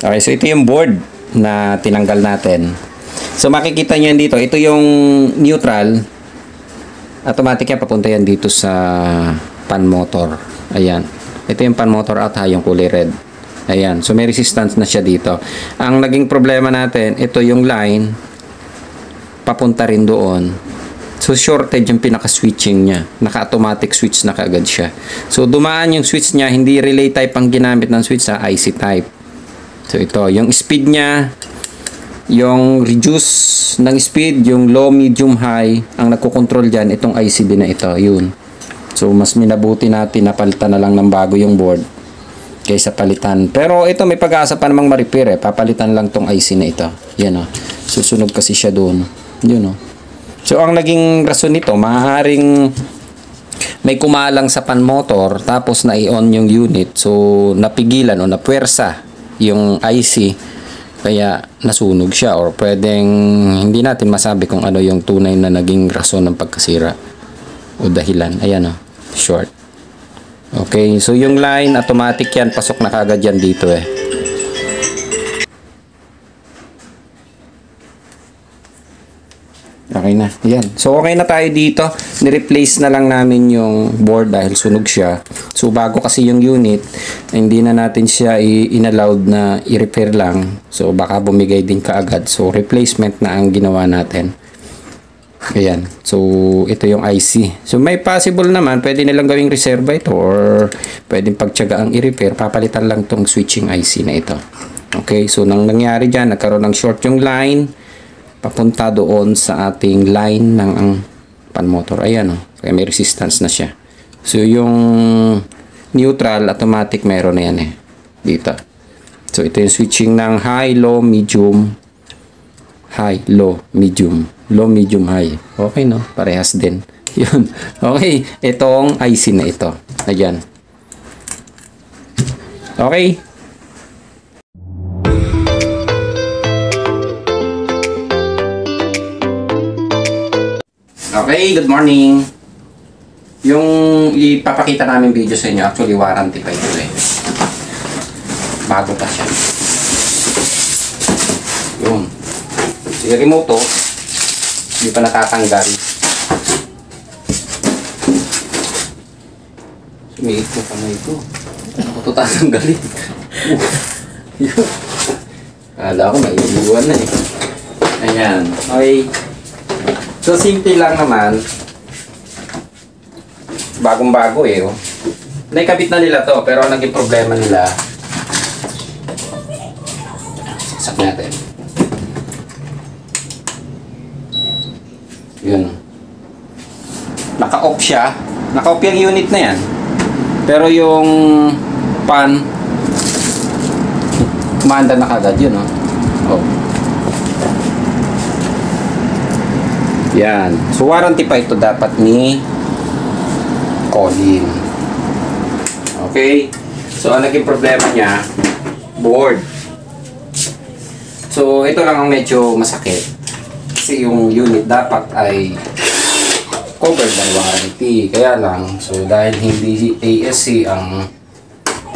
Okay, so ito yung board na tinanggal natin. So makikita nyo yan dito. Ito yung neutral. Automatic yan, papunta yan dito sa pan motor. Ayan. Ito yung pan motor out ha, yung kulay red. Ayan. So may resistance na siya dito. Ang naging problema natin, ito yung line papunta rin doon. So shorted yung pinaka-switching niya. Naka-automatic switch na kaagad siya. So dumaan yung switch niya, hindi relay type ang ginamit ng switch sa IC type. So ito, yung speed niya, yung reduce ng speed, yung low, medium, high, ang nagko-control dyan, itong IC din na ito, yun. So mas minabuti natin na palitan na lang ng bago yung board kaysa palitan. Pero ito may pag-asa pa namang ma-repair eh. Papalitan lang tong IC na ito. Yan o. Susunog kasi siya doon. Yun o. So ang naging rason nito, maaaring may kumalang sa pan motor tapos na-i-on yung unit. So napigilan o napuwersa yung IC kaya nasunog siya, or pwedeng hindi natin masabi kung ano yung tunay na naging rason ng pagkasira o dahilan. Ayan o, short. Okay, so yung line automatic yan, pasok na kagad yan dito eh. Okay na, yan. So okay na tayo dito. Ni-replace na lang namin yung board dahil sunog siya. So bago kasi yung unit, hindi na natin siya in-allowed na i-repair lang. So baka bumigay din kaagad. So replacement na ang ginawa natin. Ayan. So ito yung IC. So may possible naman, pwede nilang gawing reserva ito or pwedeng pagtiyaga ang i-repair. Papalitan lang tong switching IC na ito. Okay, so nang nangyari dyan, nagkaroon ng short yung line papunta doon sa ating line ng ang pan motor. Ayan o. Kaya may resistance na siya. So yung neutral, automatic meron na yan eh. Dito. So ito yung switching ng high, low, medium, high, low, medium. Low, medium, high. Okay no? Parehas din. Yun. Okay. Itong IC na ito. Ayan. Okay. Okay, good morning. Yung ipapakita namin video sa inyo, actually warranty pa ito eh. Bago pa siya. Yun. Si remote to, hindi pa natatanggal. Sumiit ko kamay ko. Ako ito tatanggalin. Yun. Kala ko may iiwan na eh. Ayan. Okay. So, simple lang naman. Bagong-bago eh. Oh. Naikabit na nila to, pero naging problema nila. Saksak natin. Yun. Naka-off siya. Naka-off yung unit na yan. Pero yung pan, kumanda na kagad yun. Oh. Yan. So, warranty pa ito dapat ni Colin. Okay? So, ang naging problema niya, board. So, ito lang ang medyo masakit. Kasi yung unit dapat ay covered ng warranty. Kaya lang, so dahil hindi ASC ang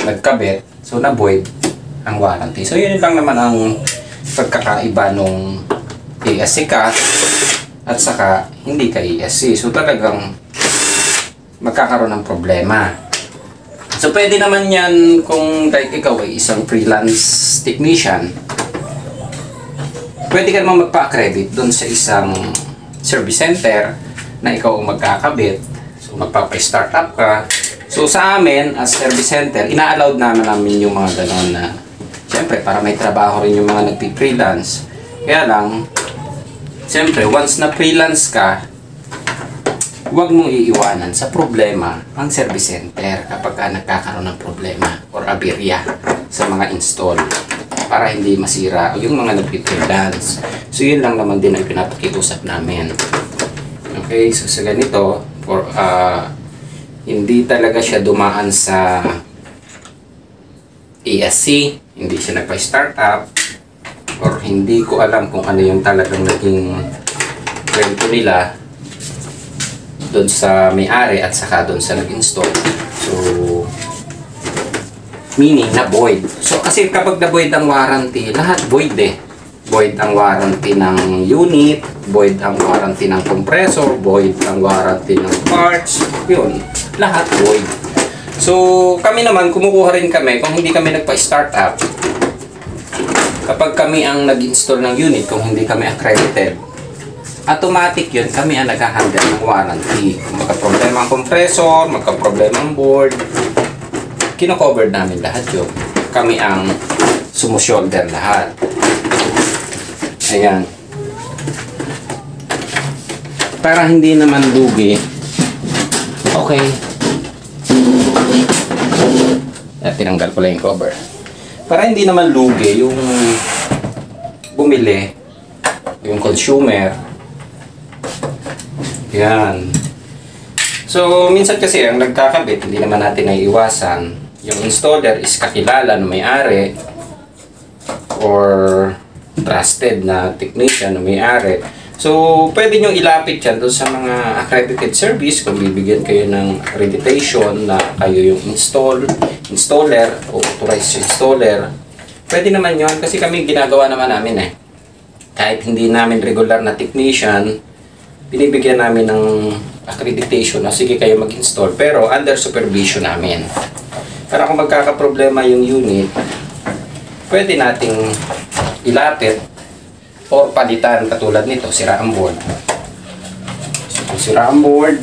nagkabit, so na-void ang warranty. So, yun lang naman ang pagkakaiba nung ASC ka at saka hindi ka ESC. So talagang magkakaroon ng problema. So pwede naman yan kung like ikaw ay isang freelance technician. Pwede ka naman magpa-accredit doon sa isang service center na ikaw ang magkakabit. So magpapa-startup ka. So sa amin as service center, ina-allowed namin yung mga gano'n na siyempre para may trabaho rin yung mga nagpi-freelance. Kaya lang siyempre, once na freelance ka, huwag mong iiwanan sa problema ang service center kapag nagkakaroon ng problema or aberya sa mga install para hindi masira yung mga nagpi-freelance. So, yun lang naman din ang pinapakiusap namin. Okay, so sa ganito, for, hindi talaga siya dumaan sa ESC, hindi siya nagpa-startup, or hindi ko alam kung ano yung talagang naging kwento nila doon sa may-ari at saka doon sa nag-install. So Meaning na void. So kasi kapag na void ang warranty, lahat void eh. Void ang warranty ng unit, void ang warranty ng compressor, void ang warranty ng parts, yun. Lahat void. So kami naman, kumukuha rin kami kung hindi kami nagpa-start up. Kapag kami ang nag-install ng unit, kung hindi kami accredited, automatic yun, kami ang nag-handle ng warranty. Kung magka-problema ang compressor, magka-problema ang board, kino-cover namin lahat yun. Kami ang sumushoulder lahat. Ayan. Para hindi naman lugi. Okay. Tinanggal ko lang yung cover. Para hindi naman lugi yung bumili, yung consumer. Yan. So, minsan kasi ang nagkakabit, hindi naman natin naiiwasan. Yung installer is kakilala ng may-ari or trusted na technician na may-ari. So, pwede nyo ilapit yan doon sa mga accredited service kung bibigyan kayo ng accreditation na kayo yung installer o authorized installer. Pwede naman yon kasi kami ginagawa naman namin eh. Kahit hindi namin regular na technician, binibigyan namin ng accreditation na sige kayo mag-install pero under supervision namin. Para kung magkakaproblema yung unit, pwede nating ilapit o palitan katulad nito, sira ang board. So, kung sira ang board,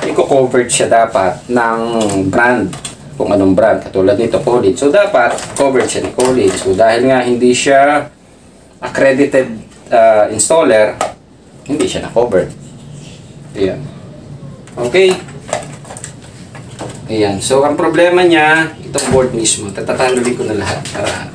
i-covered siya dapat ng brand. Kung anong brand, katulad nito, Collins. So, dapat covered siya ni Collins. So, dahil nga hindi siya accredited installer, hindi siya na-covered. Ayan. Okay. Ayan. So, ang problema niya, itong board mismo, tatatanggalin ko na lahat para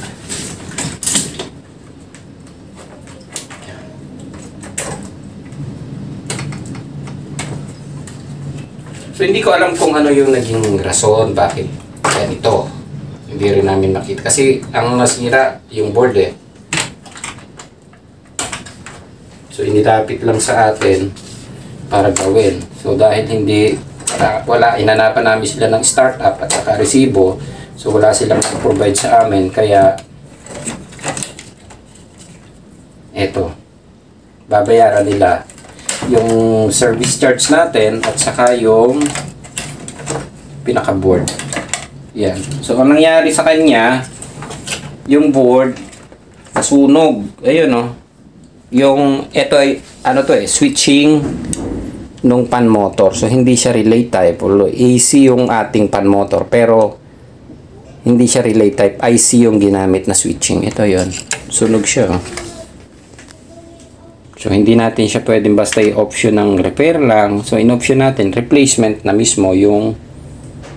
so, hindi ko alam kung ano yung naging rason, bakit ganito. Hindi rin namin makita. Kasi, ang nasira, yung board eh. So, inilapit lang sa atin para gawin. So, dahil hindi, wala, inanapan namin sila ng startup at saka resibo. So, wala silang provide sa amin. Kaya, eto, babayaran nila yung service charge natin at saka yung pinaka-board. Yan. So, ang nangyari sa kanya, yung board, nasunog. Ayun, no? Yung, ito ay, ano to eh, switching nung pan motor. So, hindi siya relay type. AC yung ating pan motor. Pero, hindi siya relay type. IC yung ginamit na switching. Ito yon, sunog siya. So, hindi natin siya pwedeng basta i-option ng repair lang. So, in-option natin, replacement na mismo yung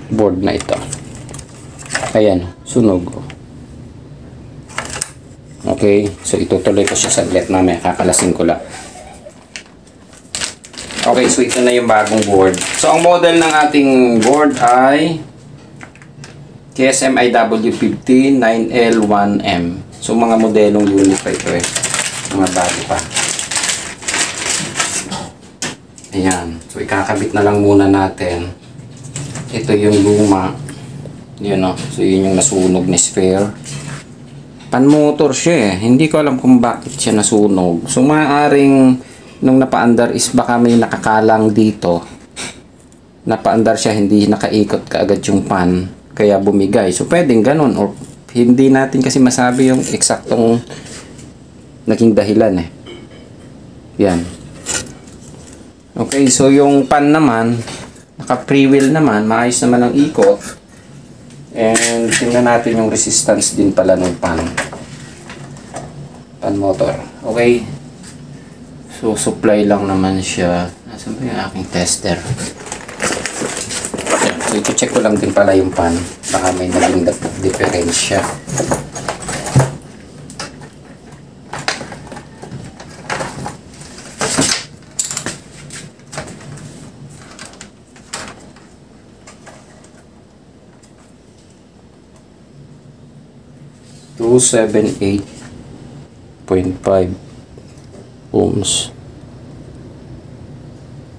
board na ito. Ayan, sunog. Okay, so itutuloy ko siya saglit mamaya, kakalasin ko lang. Okay, so ito na yung bagong board. So, ang model ng ating board ay KSM IW15 9L1M. So, mga modelong unit pa ito eh. Mga bago pa. Ayan. So, ikakabit na lang muna natin. Ito yung luma. Yun o. So, yun yung nasunog ni spare. Pan motor siya eh. Hindi ko alam kung bakit siya nasunog. So, maaaring nung napaandar is baka may nakakalang dito. Napaandar siya, hindi nakaikot kaagad yung pan. Kaya bumigay. So, pwedeng ganun. Or hindi natin kasi masabi yung eksaktong naging dahilan eh. Yan. Okay, so yung pan naman, naka-pre-wheel naman, maayos naman ang ikot. And tingnan natin yung resistance din pala ng pan motor. Okay. So, supply lang naman siya. Nasaan ba yung aking tester? So, ito check ko lang din pala yung pan. Baka may naging diferensya. Two 78.5 ohms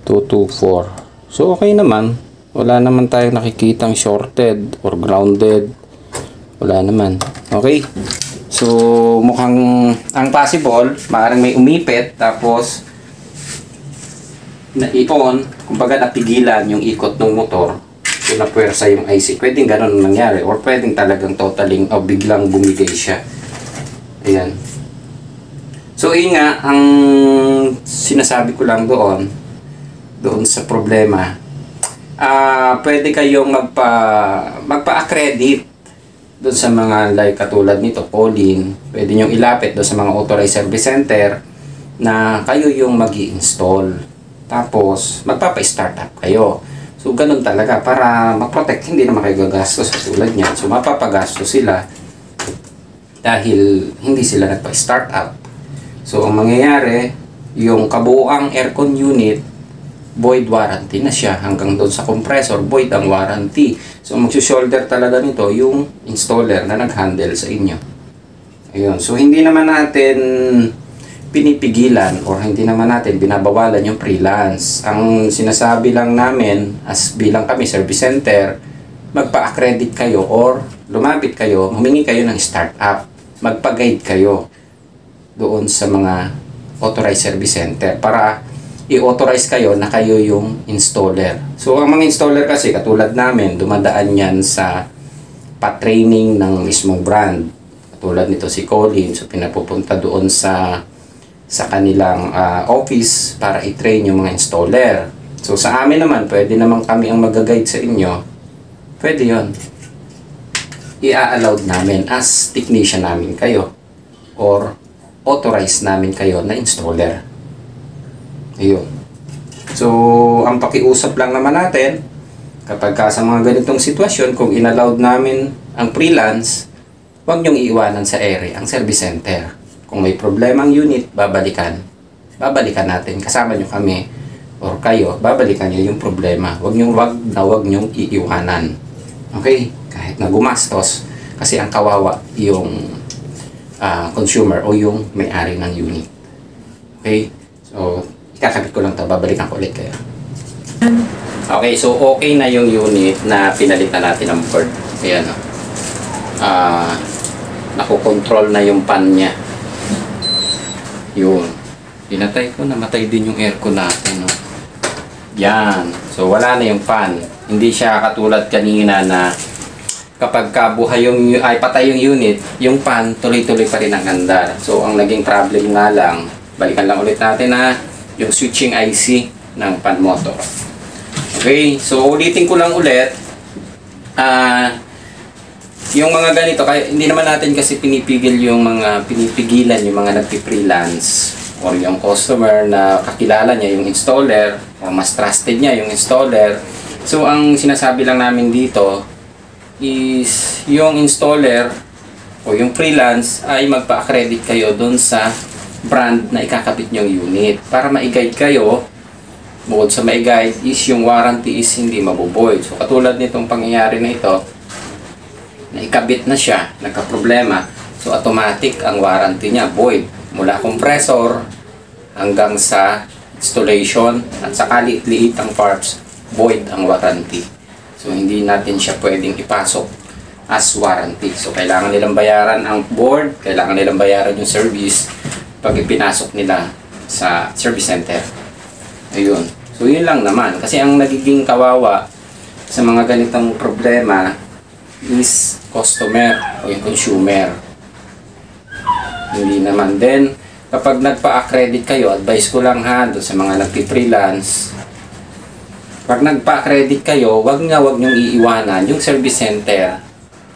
224. So okay naman. Wala naman tayong nakikitang shorted or grounded. Wala naman. Okay. So, mukhang ang possible, maaaring may umipit, tapos naipon, kumbaga napigilan yung ikot ng motor, kung napuwersa yung IC. Pwedeng ganun nangyari, or pwedeng talagang totaling o biglang bumigay siya. Ayan. So, yun nga, ang sinasabi ko lang doon sa problema, pwede kayong magpa-accredit doon sa mga like katulad nito, Pauline. Pwede nyo ilapit doon sa mga authorized service center na kayo yung mag-i-install. Tapos, magpapa-start up kayo. So, ganun talaga para mag-protect. Hindi naman kayo gagastos tulad niyan. So, mapapagastos sila dahil hindi sila nagpa-start up. So, ang mangyayari, yung kabuuang aircon unit, void warranty na siya. Hanggang doon sa compressor, void ang warranty. So, magsushoulder talaga nito yung installer na nag-handle sa inyo. Ayun. So, hindi naman natin pinipigilan or hindi naman natin binabawalan yung freelance. Ang sinasabi lang namin as bilang kami service center, magpa-accredit kayo or lumapit kayo, humingi kayo ng startup, magpa-guide kayo doon sa mga authorized service center para i-authorize kayo na kayo yung installer. So, ang mga installer kasi, katulad namin, dumadaan yan sa pa-training ng mismong brand. Katulad nito si Colin, so pinapupunta doon sa kanilang office para i-train yung mga installer. So, sa amin naman, pwede naman kami ang mag-guide sa inyo. Pwede yon. I-allowed namin as technician namin kayo or authorized namin kayo na installer. Ayun. So, ang pakiusap lang naman natin, kapag sa mga ganitong sitwasyon, kung inallowed namin ang freelance, huwag niyong iiwanan sa area ang service center. Kung may problema ang unit, babalikan natin. Kasama niyo kami or kayo, babalikan niyo yung problema. Huwag niyong iiwanan. Okay? Kahit na gumastos, kasi ang kawawa yung consumer o yung may-ari ng unit. Okay? So, ikakabit ko lang ito. Babalikan ko ulit kayo. Okay, so okay na yung unit na pinalitan natin ng board. Ayan. Nakokontrol na yung pan niya. Yun. Pinatay ko, namatay din yung aircon natin. No? Yan. So, wala na yung fan. Hindi siya katulad kanina na kapag kabuhay patay yung unit, yung fan tuloy-tuloy pa rin ang andar. So, ang naging problem nga lang, balikan lang ulit natin na yung switching IC ng pan motor. Okay, so ulitin ko lang ulit. Yung mga ganito, hindi naman natin kasi pinipigilan yung mga nagpi-freelance or yung customer na kakilala niya yung installer o mas trusted niya yung installer. So, ang sinasabi lang namin dito is yung installer o yung freelance ay magpa-accredit kayo dun sa brand na ikakabit nyong unit para ma-guide kayo. Bukod sa ma-guide is yung warranty is hindi mabuboy. So katulad nitong pangyayari na ito, na ikabit na siya, nagka-problema, so automatic ang warranty niya void mula compressor hanggang sa installation at sa liit ang parts, void ang warranty. So hindi natin siya pwedeng ipasok as warranty. So kailangan nilang bayaran ang board, kailangan nilang bayaran yung service pag ipinasok nila sa service center. Ayun. So, yun lang naman. Kasi ang nagiging kawawa sa mga ganitong problema is customer o yung consumer. Hindi naman. Then, kapag nagpa-accredit kayo, advice ko lang doon sa mga nagpi-freelance, pag nagpa-accredit kayo, wag nyong iiwanan yung service center.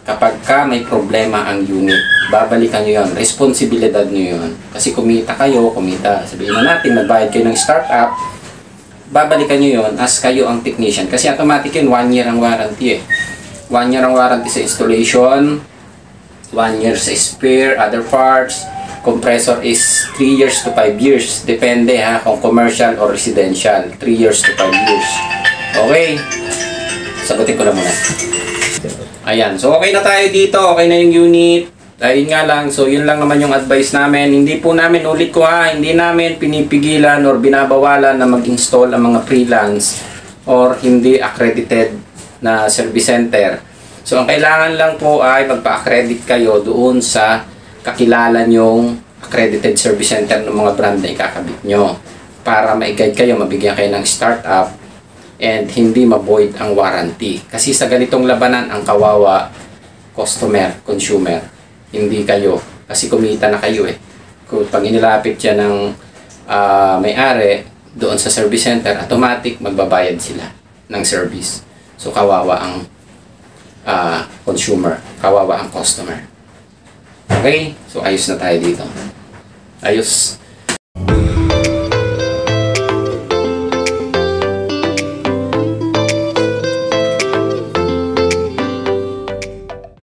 Kapag may problema ang unit, babalikan nyo yun. Responsibilidad nyo yun. Kasi kumita kayo, sabihin na natin, nagbayad kayo ng startup, babalikan nyo yun as kayo ang technician. Kasi automatic yun, 1 year ang warranty 1 year ang warranty sa installation, 1 year sa spare, other parts. Compressor is 3 years to 5 years. Depende kung commercial or residential. 3 years to 5 years. Okay. Sagutin ko lang muna. Ayan. So, okay na tayo dito. Okay na yung unit. Ayun nga lang. So, yun lang naman yung advice namin. Hindi po namin, ulit ko hindi namin pinipigilan or binabawalan na mag-install ang mga freelance or hindi accredited na service center. So, ang kailangan lang po ay magpa-accredit kayo doon sa kakilala nyong accredited service center ng mga brand na ikakabit nyo para ma-guide kayo, mabigyan kayo ng startup and hindi ma-void ang warranty. Kasi sa ganitong labanan, ang kawawa, customer, consumer, hindi kayo. Kasi kumita na kayo eh. Kung pag inilapit siya ng may-ari doon sa service center, automatic magbabayad sila ng service. So kawawa ang consumer, kawawa ang customer. Okay? So ayos na tayo dito. Ayos.